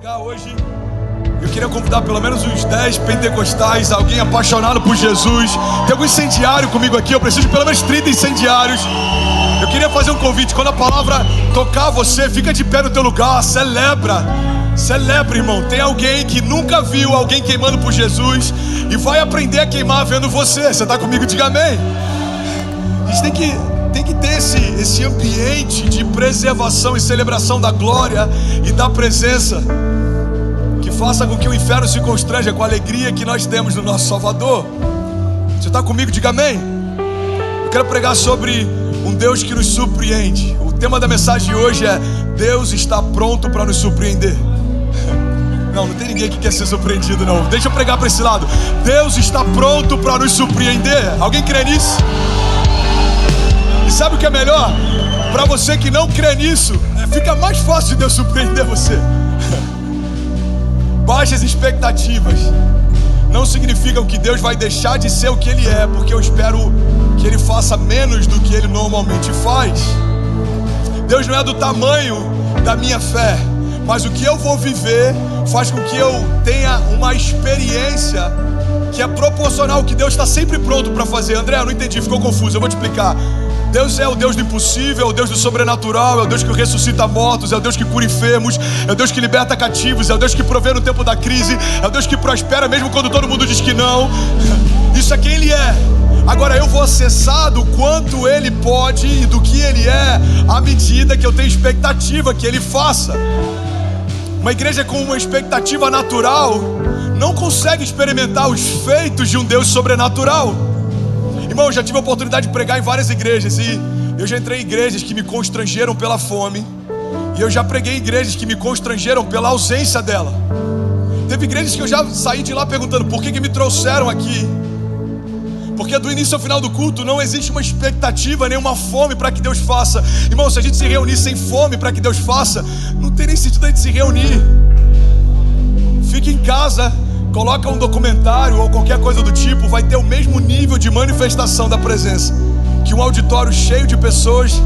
pregar hoje, eu queria convidar pelo menos uns 10 pentecostais, alguém apaixonado por Jesus. Tem algum incendiário comigo aqui? Eu preciso de pelo menos 30 incendiários. Eu queria fazer um convite. Quando a palavra tocar você, fica de pé no teu lugar, celebra. Celebra, irmão. Tem alguém que nunca viu alguém queimando por Jesus e vai aprender a queimar vendo você. Você está comigo? Diga amém. A gente tem que ter esse ambiente de preservação e celebração da glória e da presença, que faça com que o inferno se constranja com a alegria que nós temos no nosso Salvador. Você está comigo? Diga amém. Eu quero pregar sobre um Deus que nos surpreende. O tema da mensagem de hoje é: Deus está pronto para nos surpreender. Não tem ninguém que quer ser surpreendido, não. Deixa eu pregar para esse lado. Deus está pronto para nos surpreender. Alguém crê nisso? E sabe o que é melhor? Para você que não crê nisso, fica mais fácil de Deus surpreender você. Baixas expectativas não significam que Deus vai deixar de ser o que Ele é, porque eu espero que Ele faça menos do que Ele normalmente faz. Deus não é do tamanho da minha fé, mas o que eu vou viver faz com que eu tenha uma experiência que é proporcional ao que Deus está sempre pronto para fazer. André, eu não entendi, ficou confuso, eu vou te explicar. Deus é o Deus do impossível, é o Deus do sobrenatural, é o Deus que ressuscita mortos, é o Deus que cura enfermos, é o Deus que liberta cativos, é o Deus que provê no tempo da crise, é o Deus que prospera mesmo quando todo mundo diz que não. Isso é quem Ele é. Agora eu vou acessar do quanto Ele pode e do que Ele é à medida que eu tenho expectativa que Ele faça. Uma igreja com uma expectativa natural não consegue experimentar os feitos de um Deus sobrenatural. Irmão, eu já tive a oportunidade de pregar em várias igrejas e eu já entrei em igrejas que me constrangeram pela fome, e eu já preguei em igrejas que me constrangeram pela ausência dela. Teve igrejas que eu já saí de lá perguntando por que me trouxeram aqui, porque do início ao final do culto não existe uma expectativa, nem uma fome para que Deus faça. Irmão, se a gente se reunir sem fome para que Deus faça, não tem nem sentido a gente se reunir. Fique em casa, coloca um documentário ou qualquer coisa do tipo, vai ter o mesmo nível de manifestação da presença que um auditório cheio de pessoas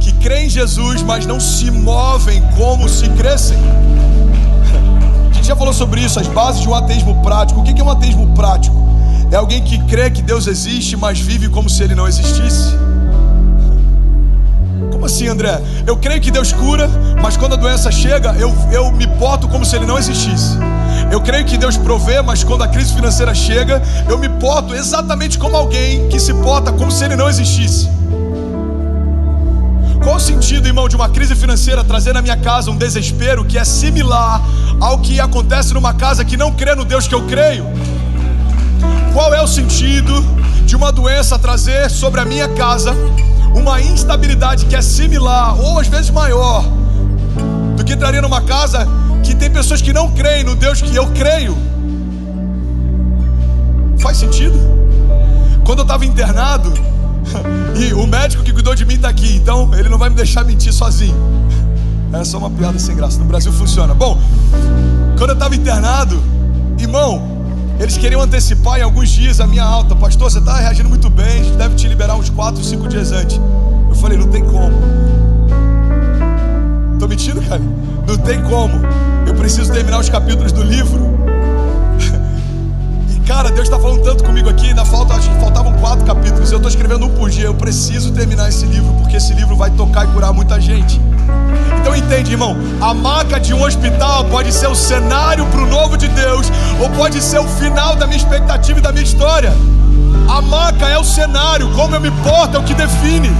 que creem em Jesus, mas não se movem como se crescem. A gente já falou sobre isso, as bases de um ateísmo prático. O que é um ateísmo prático? É alguém que crê que Deus existe, mas vive como se Ele não existisse. Como assim, André? Eu creio que Deus cura, mas quando a doença chega, eu me porto como se Ele não existisse. Eu creio que Deus provê, mas quando a crise financeira chega, eu me porto exatamente como alguém que se porta como se Ele não existisse. Qual o sentido, irmão, de uma crise financeira trazer na minha casa um desespero que é similar ao que acontece numa casa que não crê no Deus que eu creio? Qual é o sentido de uma doença trazer sobre a minha casa uma instabilidade que é similar ou às vezes maior do que traria numa casa que tem pessoas que não creem no Deus que eu creio? Faz sentido? Quando eu estava internado, e o médico que cuidou de mim está aqui, então ele não vai me deixar mentir sozinho. É só uma piada sem graça, no Brasil funciona. Bom, quando eu estava internado, irmão, eles queriam antecipar em alguns dias a minha alta. Pastor, você está reagindo muito bem, a gente deve te liberar uns 4, 5 dias antes. Eu falei, não tem como. Tô mentindo, cara? Não tem como. Eu preciso terminar os capítulos do livro. E cara, Deus está falando tanto comigo aqui. Acho que faltavam 4 capítulos. Eu estou escrevendo um por dia. Eu preciso terminar esse livro, porque esse livro vai tocar e curar muita gente. Então entende, irmão, a maca de um hospital pode ser o cenário para o novo de Deus, ou pode ser o final da minha expectativa e da minha história. A maca é o cenário, como eu me porto é o que define.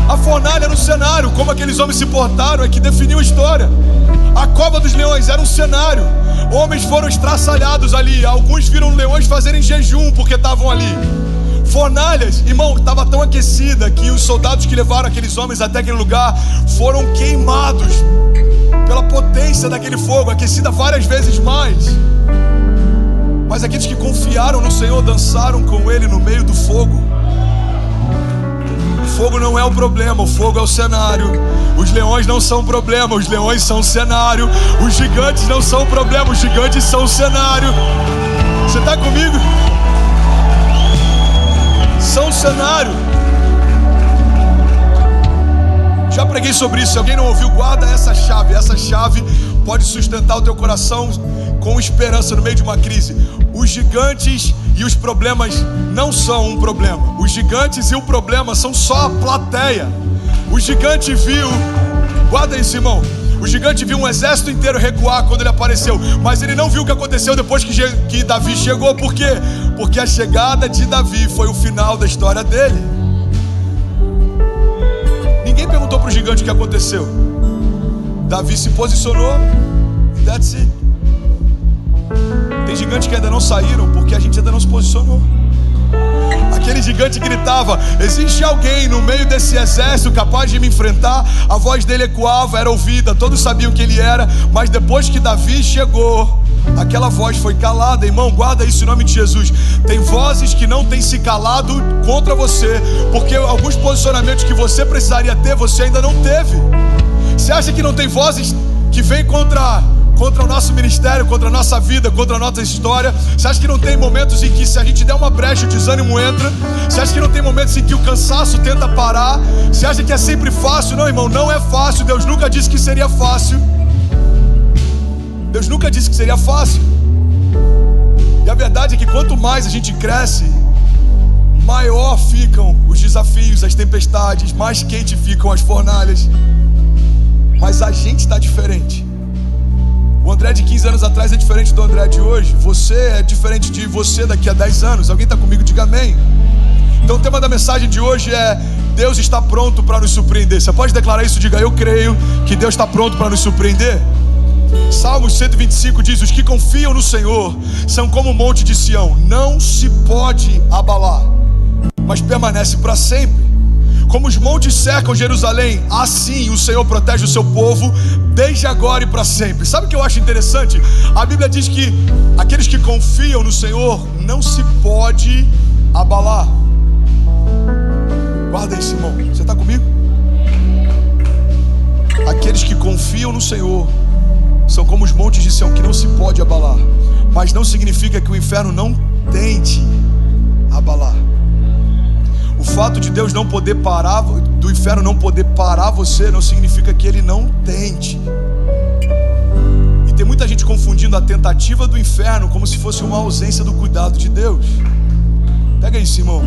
A fornalha era o cenário, como aqueles homens se portaram é que definiu a história. A cova dos leões era um cenário, homens foram estraçalhados ali, alguns viram leões fazerem jejum porque estavam ali. Fornalhas, irmão, estava tão aquecida que os soldados que levaram aqueles homens até aquele lugar foram queimados pela potência daquele fogo, aquecida várias vezes mais. Mas aqueles que confiaram no Senhor dançaram com Ele no meio do fogo. O fogo não é o problema, o fogo é o cenário. Os leões não são o problema, os leões são o cenário. Os gigantes não são o problema, os gigantes são o cenário. Você está comigo? São o cenário. Já preguei sobre isso. Se alguém não ouviu, guarda essa chave. Essa chave pode sustentar o teu coração com esperança no meio de uma crise. Os gigantes e os problemas não são um problema. Os gigantes e o problema são só a plateia. O gigante viu, guarda isso, irmão. O gigante viu um exército inteiro recuar quando ele apareceu, mas ele não viu o que aconteceu depois que Davi chegou. Por quê? Porque a chegada de Davi foi o final da história dele. Ninguém perguntou para o gigante o que aconteceu. Davi se posicionou e that's it. Tem gigantes que ainda não saíram porque a gente ainda não se posicionou. Aquele gigante gritava: existe alguém no meio desse exército capaz de me enfrentar? A voz dele ecoava, era ouvida, todos sabiam quem ele era. Mas depois que Davi chegou, aquela voz foi calada. Irmão, guarda isso em nome de Jesus. Tem vozes que não têm se calado contra você, porque alguns posicionamentos que você precisaria ter, você ainda não teve. Você acha que não tem vozes que vêm contra o nosso ministério, contra a nossa vida, contra a nossa história? Você acha que não tem momentos em que, se a gente der uma brecha, o desânimo entra? Você acha que não tem momentos em que o cansaço tenta parar? Você acha que é sempre fácil? Não, irmão, não é fácil. Deus nunca disse que seria fácil. Deus nunca disse que seria fácil. E a verdade é que quanto mais a gente cresce, maior ficam os desafios, as tempestades, mais quente ficam as fornalhas. Mas a gente está diferente. O André de 15 anos atrás é diferente do André de hoje. Você é diferente de você daqui a 10 anos. Alguém está comigo? Diga amém. Então o tema da mensagem de hoje é: Deus está pronto para nos surpreender. Você pode declarar isso? Diga: eu creio que Deus está pronto para nos surpreender. Salmos 125 diz: os que confiam no Senhor são como o monte de Sião, não se pode abalar, mas permanece para sempre. Como os montes cercam Jerusalém, assim o Senhor protege o seu povo desde agora e para sempre. Sabe o que eu acho interessante? A Bíblia diz que aqueles que confiam no Senhor não se pode abalar. Guarda isso, irmão. Você está comigo? Aqueles que confiam no Senhor são como os montes de Sião, que não se pode abalar. Mas não significa que o inferno não tente abalar. O fato de Deus não poder parar, do inferno não poder parar você, não significa que ele não tente. E tem muita gente confundindo a tentativa do inferno como se fosse uma ausência do cuidado de Deus. Pega isso, irmão.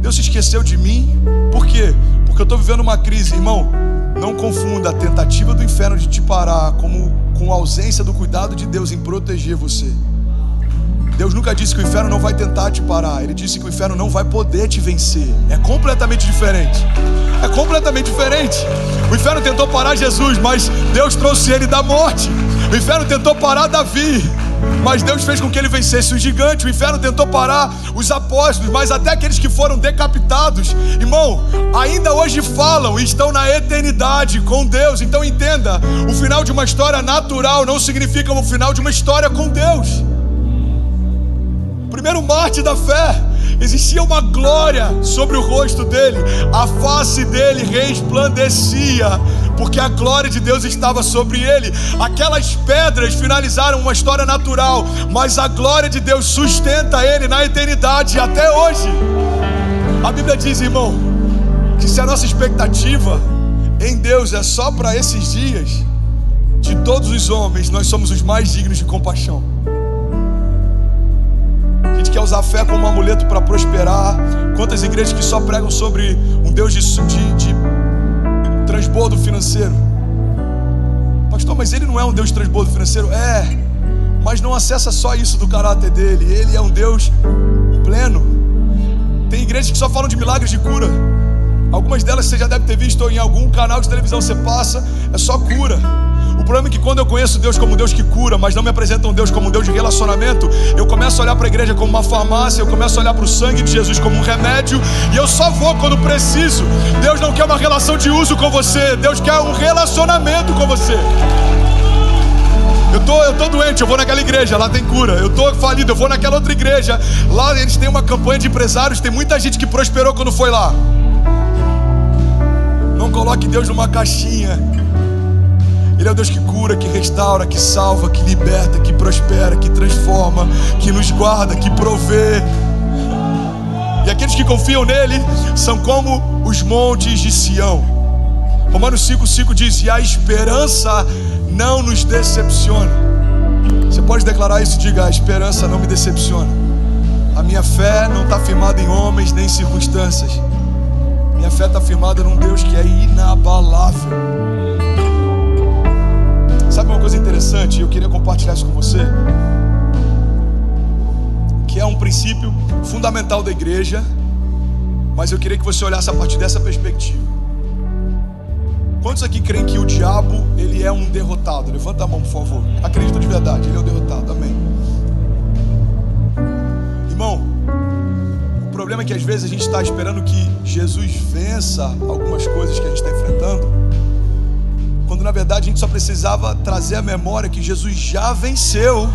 Deus se esqueceu de mim. Por quê? Porque eu estou vivendo uma crise. Irmão, não confunda a tentativa do inferno de te parar com a ausência do cuidado de Deus em proteger você. Deus nunca disse que o inferno não vai tentar te parar. Ele disse que o inferno não vai poder te vencer. É completamente diferente. É completamente diferente. O inferno tentou parar Jesus, mas Deus trouxe ele da morte. O inferno tentou parar Davi, mas Deus fez com que ele vencesse o gigante. O inferno tentou parar os apóstolos, mas até aqueles que foram decapitados, irmão, ainda hoje falam e estão na eternidade com Deus. Então entenda, o final de uma história natural não significa o final de uma história com Deus. Primeiro mártir da fé, existia uma glória sobre o rosto dele, a face dele resplandecia, porque a glória de Deus estava sobre ele. Aquelas pedras finalizaram uma história natural, mas a glória de Deus sustenta ele na eternidade até hoje. A Bíblia diz, irmão, que se a nossa expectativa em Deus é só para esses dias, de todos os homens nós somos os mais dignos de compaixão. A gente quer usar a fé como um amuleto para prosperar. Quantas igrejas que só pregam sobre um Deus de transbordo financeiro? Pastor, mas ele não é um Deus de transbordo financeiro? É, mas não acessa só isso do caráter dele. Ele é um Deus pleno. Tem igrejas que só falam de milagres de cura. Algumas delas você já deve ter visto em algum canal de televisão, você passa, é só cura. O problema é que quando eu conheço Deus como Deus que cura, mas não me apresentam Deus como Deus de relacionamento, eu começo a olhar para a igreja como uma farmácia, eu começo a olhar para o sangue de Jesus como um remédio, e eu só vou quando preciso. Deus não quer uma relação de uso com você, Deus quer um relacionamento com você. Eu tô doente, eu vou naquela igreja, lá tem cura. Eu tô falido, eu vou naquela outra igreja, lá eles têm uma campanha de empresários, tem muita gente que prosperou quando foi lá. Não coloque Deus numa caixinha. Ele é o Deus que cura, que restaura, que salva, que liberta, que prospera, que transforma, que nos guarda, que provê. E aqueles que confiam nele são como os montes de Sião. Romanos 5,5 diz: e a esperança não nos decepciona. Você pode declarar isso? Diga: a esperança não me decepciona. A minha fé não está firmada em homens nem em circunstâncias. Minha fé está firmada num Deus que é inabalável. Sabe uma coisa interessante? Eu queria compartilhar isso com você, que é um princípio fundamental da igreja, mas eu queria que você olhasse a partir dessa perspectiva. Quantos aqui creem que o diabo, ele é um derrotado? Levanta a mão, por favor. Acredito de verdade, ele é um derrotado. Amém. Irmão, o problema é que às vezes a gente está esperando que Jesus vença algumas coisas que a gente está enfrentando, quando na verdade a gente só precisava trazer a memória que Jesus já venceu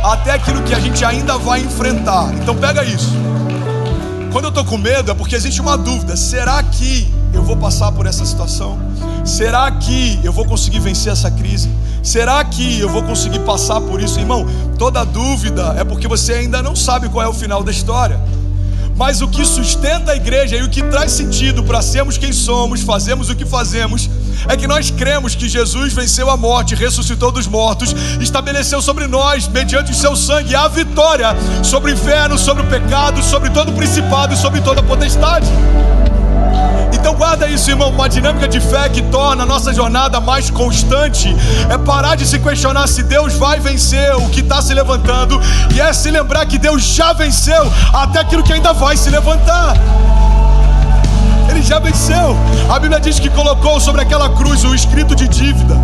até aquilo que a gente ainda vai enfrentar. Então pega isso. Quando eu estou com medo é porque existe uma dúvida: será que eu vou passar por essa situação? Será que eu vou conseguir vencer essa crise? Será que eu vou conseguir passar por isso? Irmão, toda dúvida é porque você ainda não sabe qual é o final da história. Mas o que sustenta a igreja e o que traz sentido para sermos quem somos, fazemos o que fazemos, é que nós cremos que Jesus venceu a morte, ressuscitou dos mortos, estabeleceu sobre nós, mediante o seu sangue, a vitória sobre o inferno, sobre o pecado, sobre todo o principado e sobre toda a potestade. Então guarda isso, irmão. Uma dinâmica de fé que torna a nossa jornada mais constante é parar de se questionar se Deus vai vencer o que está se levantando, e é se lembrar que Deus já venceu até aquilo que ainda vai se levantar. Ele já venceu. A Bíblia diz que colocou sobre aquela cruz o escrito de dívida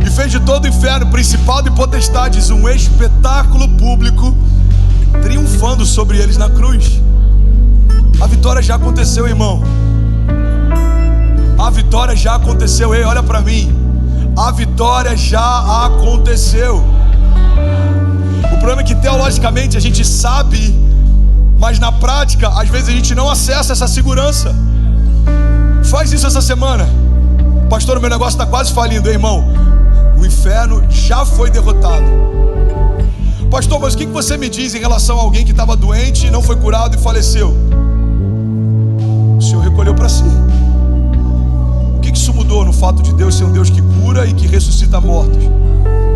e fez de todo o inferno, principado e potestades, um espetáculo público, triunfando sobre eles na cruz. A vitória já aconteceu, irmão. A vitória já aconteceu. Ei, olha para mim. A vitória já aconteceu. O problema é que teologicamente a gente sabe, mas na prática às vezes a gente não acessa essa segurança. Faz isso essa semana. Pastor, o meu negócio está quase falindo. Ei, irmão, o inferno já foi derrotado. Pastor, mas o que você me diz em relação a alguém que estava doente e não foi curado e faleceu? O Senhor recolheu para si. O que isso mudou no fato de Deus ser um Deus que cura e que ressuscita mortos?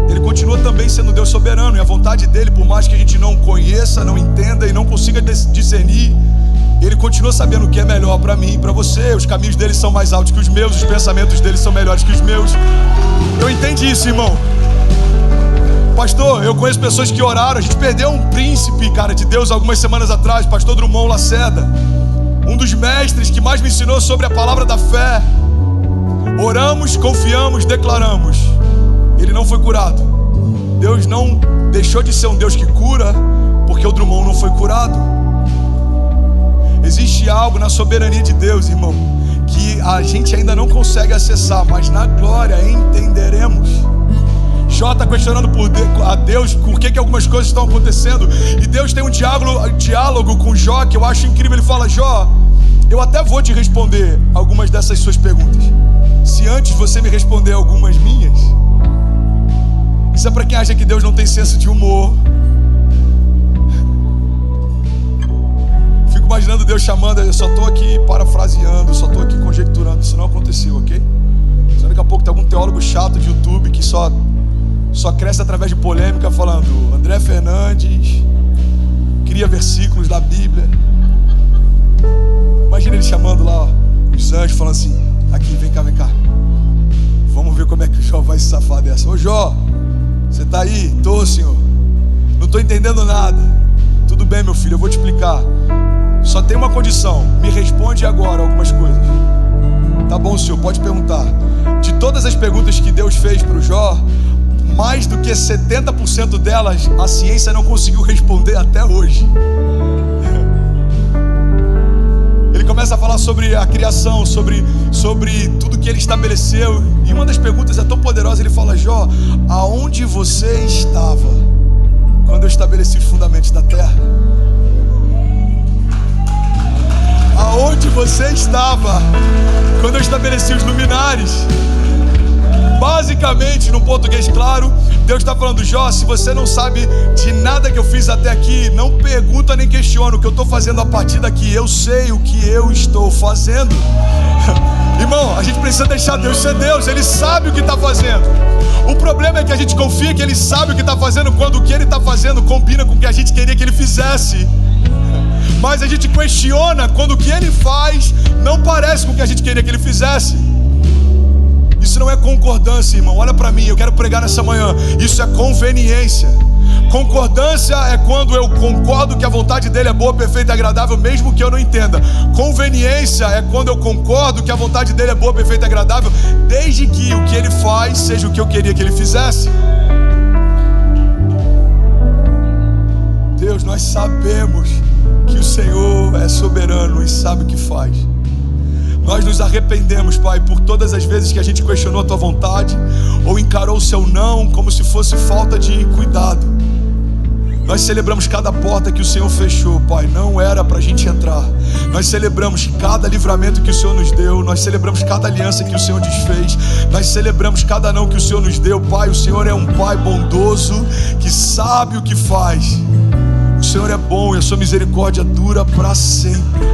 Ele continua também sendo Deus soberano, e a vontade dele, por mais que a gente não conheça, não entenda e não consiga discernir, ele continua sabendo o que é melhor para mim e para você. Os caminhos dele são mais altos que os meus, os pensamentos dele são melhores que os meus. Eu entendi isso, irmão. Pastor, eu conheço pessoas que oraram. A gente perdeu um príncipe, cara, de Deus algumas semanas atrás, pastor Drummond Lacerda, um dos mestres que mais me ensinou sobre a palavra da fé. Oramos, confiamos, declaramos. Ele não foi curado. Deus não deixou de ser um Deus que cura porque o Drummond não foi curado. Existe algo na soberania de Deus, irmão, que a gente ainda não consegue acessar, mas na glória entenderemos. Jó está questionando a Deus por que algumas coisas estão acontecendo, e Deus tem um diálogo com Jó que eu acho incrível. Ele fala: Jó, eu até vou te responder algumas dessas suas perguntas, se antes você me responder algumas minhas. Isso é para quem acha que Deus não tem senso de humor. Fico imaginando Deus chamando: eu só estou aqui parafraseando, só estou aqui conjecturando. Isso não aconteceu, ok? Só daqui a pouco tem algum teólogo chato de YouTube que só cresce através de polêmica, falando: André Fernandes cria versículos da Bíblia. Imagina ele chamando lá, ó, os anjos, falando assim: aqui, vem cá, vamos ver como é que o Jó vai se safar dessa. Ô Jó, você tá aí? Tô, senhor. Não tô entendendo nada. Tudo bem, meu filho, eu vou te explicar. Só tem uma condição: me responde agora algumas coisas. Tá bom, senhor, pode perguntar. De todas as perguntas que Deus fez para o Jó, mais do que 70% delas a ciência não conseguiu responder até hoje. Ele começa a falar sobre a criação, sobre tudo que ele estabeleceu, e uma das perguntas é tão poderosa. Ele fala: Jó, aonde você estava quando eu estabeleci os fundamentos da terra? Aonde você estava quando eu estabeleci os luminares? Basicamente, num português claro, Deus está falando: Jó, se você não sabe de nada que eu fiz até aqui, não pergunta nem questiona o que eu estou fazendo a partir daqui. Eu sei o que eu estou fazendo. Irmão, a gente precisa deixar Deus ser Deus. Ele sabe o que está fazendo. O problema é que a gente confia que Ele sabe o que está fazendo quando o que Ele está fazendo combina com o que a gente queria que Ele fizesse. Mas a gente questiona quando o que Ele faz não parece com o que a gente queria que Ele fizesse. Isso não é concordância, irmão. Olha para mim, eu quero pregar nessa manhã. Isso é conveniência. Concordância é quando eu concordo que a vontade dele é boa, perfeita e agradável, mesmo que eu não entenda. Conveniência é quando eu concordo que a vontade dele é boa, perfeita e agradável, desde que o que ele faz seja o que eu queria que ele fizesse. Deus, nós sabemos que o Senhor é soberano e sabe o que faz. Nós nos arrependemos, Pai, por todas as vezes que a gente questionou a Tua vontade ou encarou o Seu não como se fosse falta de cuidado. Nós celebramos cada porta que o Senhor fechou, Pai, não era para a gente entrar. Nós celebramos cada livramento que o Senhor nos deu. Nós celebramos cada aliança que o Senhor desfez. Nós celebramos cada não que o Senhor nos deu. Pai, o Senhor é um Pai bondoso que sabe o que faz. O Senhor é bom e a sua misericórdia dura para sempre.